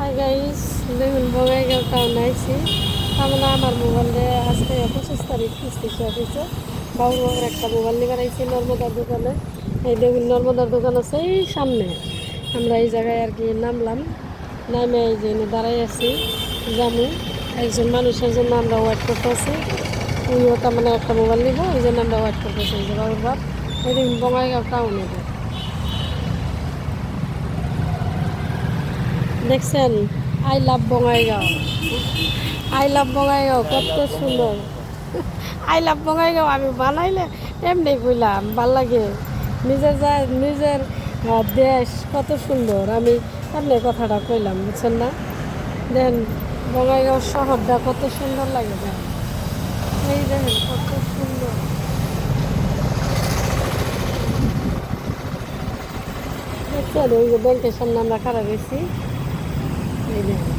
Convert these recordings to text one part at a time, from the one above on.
হ্যাঁ গাইস, দেখুন বঙ্গাইগাঁও টাউনে আইছি। আমরা আমার মোবাইলে আজকে 25 তারিখ কিস্তি শেষ হয়েছে। বাবুর বাবার একটা মোবাইল নিবার আইছি নর্মদার দোকানে। এই দেখুন নর্মদার দোকান আছে এই সামনে। আমরা এই জায়গায় আর কি নামলাম, নামে এই যে দাঁড়াই আছি জামু। একজন মানুষের জন্য আমরা ওয়েট করতে আছি। উনিও তার মানে একটা মোবাইল নিব, এই জন্য আমরা ওয়েট করতেছি। এই যে বাবুর বাপ, এই দেখুন বঙ্গাইগাঁও টাউনে দেখছেন। I love Bongaigaon, I love Bongaigaon কত সুন্দর। আই লাভ বঙ্গাইগাঁও আমি বানাইলে এমনি কইলাম, ভাল লাগে। নিজের দেশ কত সুন্দর, আমি এমনি কথাটা কইলাম, বুঝছেন না। দেখেন বঙ্গাইগাঁও শহরটা কত সুন্দর লাগে। দেখেন এই দেখেন কত সুন্দর। দেখছেন ওই যে ব্যাংকের সামনে আমরা খারাপ হয়েছি। এই দেখেন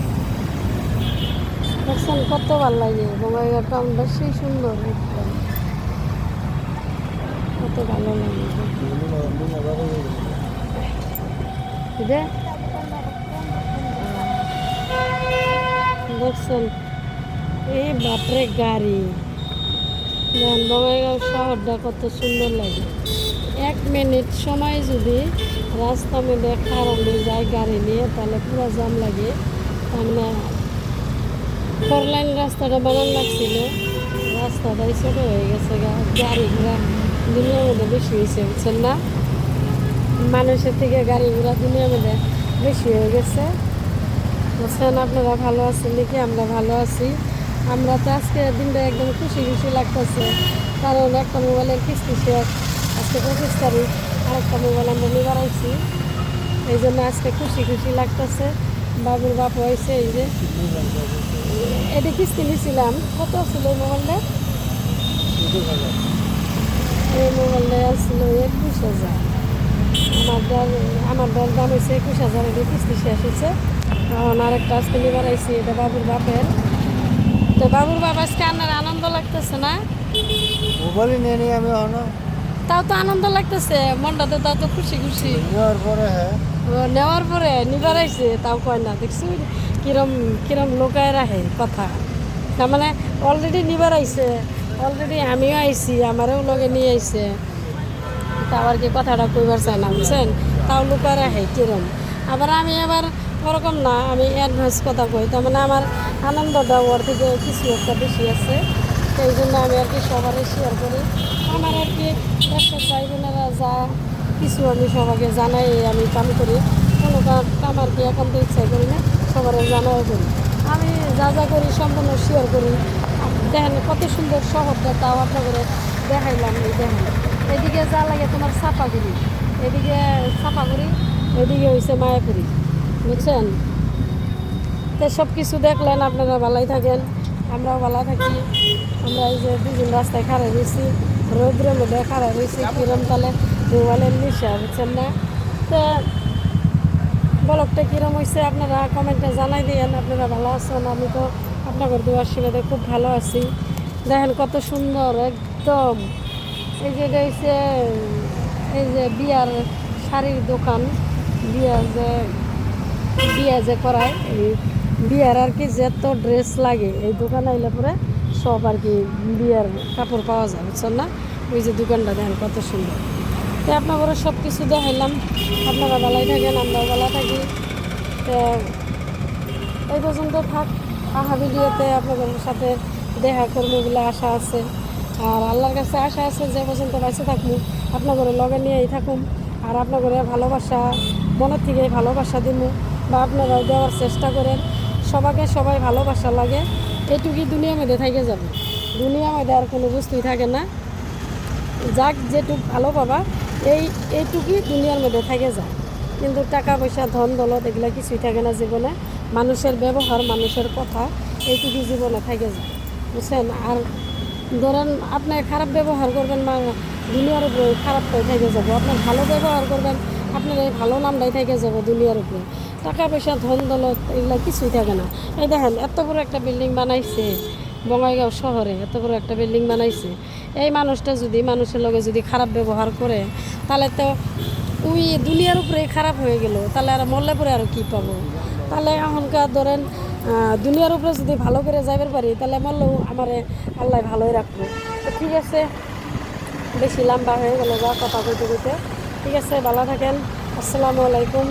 দেখছেন কত ভালো লাগে। বঙ্গাইগাঁও টাউনটা সেই সুন্দর, একদম কত ভালো লাগে। দেখছেন এই বাপরে গাড়ি। বঙ্গাইগাঁও শহরটা কত সুন্দর লাগে। 1 মিনিট সময় যদি রাস্তা মধ্যে খারাপে যায় গাড়ি নিয়ে, তাহলে পুরো জাম লাগে। তার মানে 4 লাইন রাস্তাটা বানানো লাগছিল, রাস্তাটাই ছোট হয়ে গেছে। গাড়ি ঘোড়া দুনিয়ার মধ্যে বেশি হয়েছে, বুঝছেন না। মানুষের থেকে গাড়ি ঘোড়া দুনিয়ার মধ্যে বেশি হয়ে গেছে, বুঝছেন। আপনারা ভালো আছেন নাকি? আমরা ভালো আছি। আমরা তো আজকে দিনটা একদম খুশি খুশি লাগতেছে, কারণ একটা মোবাইলের কিস্তি শেষ। আজকে 25 তারিখ, আরেকটা মোবাইল আমরা নিবার আইছি, এই জন্য আজকে খুশি খুশি লাগতেছে। বাবুর বাপ হয়েছে, এই যে এটা কিস্তি নিয়েছিলাম। কত ছিল এই মোবাইলটা? এই মোবাইলটা আসছিল 21,000। আমার দাম হয়েছে 21,000। এটা কিস্তি শেষ হয়েছে। এখন আরেকটা আজকে নিবার আইছি, এটা বাবুর বাপের। তো বাবুর বাপ আজকে আপনার আনন্দ লাগতেছে না? মোবাইল নিয়ে নিয়ে আমি তাও তো আনন্দ লাগতেছে মনটাতে, তাও তো খুশি খুশি। নেওয়ার পরে নেওয়ার পরে নিবার আইছে, তাও কয় না। দেখছি কিরম কিরম লোকায় রাখে কথা। তার মানে অলরেডি নিবার আইছে, অলরেডি আমিও আইছি, আমারও লগে নিয়ে আইছে, তাও আর কি কথাটা কইবার চাই না, বুঝছেন। তাও লুকায় রাখে কিরম। আবার আমি আবার ওরকম না, আমি অ্যাডভান্স কথা কই। তার মানে আমার আনন্দটা ওর থেকে কিছু একটা বেশি আছে, সেই জন্য আমি আর কি সবারই শেয়ার করি। আমার আর কি ব্যবসার ভাই বোনেরা যা কিছু আমি সবাইকে জানাই, আমি কাম করি। কোনো কাম আর কি এখন তো ইচ্ছা করি না, সবার জানাই করি। আমি যা যা করি সম্পূর্ণ শেয়ার করি। দেখেন কত সুন্দর শহরটা, তাও আপনাদের দেখাইলাম। এই দেখেন এদিকে যা লাগে তোমার চাপাগুড়ি, এদিকে চাপাগুড়ি, এদিকে হয়েছে মায়াপুরি, বুঝছেন। তো সব কিছু দেখলেন, আপনারা ভালোই থাকেন, আমরাও ভালো থাকি। আমরা এই যে দুদিন রাস্তায় খাড়া রয়েছি, রৌদ্রের মধ্যে খাড়া রয়েছি, কিরম তালে মোবাইলের নিশা, বুঝছেন না। তো ব্লগটা কীরম হয়েছে আপনারা কমেন্টে জানাই দিয়েন। আপনারা ভালো আছেন? আমি তো আপনাদের দুয়ার আশীর্বাদে খুব ভালো আছি। দেখেন কত সুন্দর একদম। এই যে এটা হচ্ছে এই যে বিয়ার শাড়ির দোকান, বিয়া যে করায়, এই বিয়ার আর কি যত ড্রেস লাগে এই দোকানে আইলে পরে সব আর কি বিয়ার কাপড় পাওয়া যায়, বুঝছেন না। ওই যে দোকানটা দেখেন কত সুন্দর। তো আপনারা সব কিছু দেখাইলাম, আপনারা ভালোই থাকেন, আমরাও ভালো থাকি। তো এই পর্যন্ত থাক। আহা ভিডিওতে আপনাদের সাথে দেখা করবো বলে আশা আছে, আর আল্লাহর কাছে আশা আছে যে পর্যন্ত বেঁচে থাকবো আপনাদের লগে নিয়েই থাকুন। আর আপনাদের ভালোবাসা মনের থেকে ভালোবাসা দিব, বা আপনারাও দেওয়ার চেষ্টা করেন। সবাই ভালোবাসা লাগে, এইটুকুই দুনিয়ার মধ্যে থেকে যাবে। দুনিয়ার মধ্যে আর কোনো বস্তুই থাকে না। যাক যেটুক ভালো পাবা, এইটুকুই দুনিয়ার মধ্যে থেকে যায়। কিন্তু টাকা পয়সা ধন দৌলত এগুলো কিছুই থাকে না জীবনে। মানুষের ব্যবহার, মানুষের কথা, এইটুকুই জীবনে থেকে যায়, বুঝছেন। আর ধরেন আপনি খারাপ ব্যবহার করবেন, দুনিয়ার উপরে খারাপটাই থেকে যাবো। আপনার ভালো ব্যবহার করবেন, আপনার এই ভালো নামটাই থেকে যাবো দুনিয়ার উপরে। টাকা পয়সা ধন দৌলত এগুলো কিছুই থাকে না। এই দেখেন এত বড় একটা বিল্ডিং বানাইছে বঙ্গাইগাঁও শহরে, এত বড় একটা বিল্ডিং বানাইছে। এই মানুষটা যদি মানুষের লগে যদি খারাপ ব্যবহার করে, তাহলে তো ওই দুনিয়ার উপরে খারাপ হয়ে গেল, তাহলে আর মরলে পরে আর কী পাবো। তাহলে এখনকার ধরেন দুনিয়ার উপরে যদি ভালো করে যাইবার পারি তাহলে মরলেও আমারে আল্লাহ ভালোই রাখবো। তো ঠিক আছে, বেশি লম্বা হয়ে গেল যা কথা কইতে কইতে। ঠিক আছে, ভালো থাকেন। আসসালামু আলাইকুম।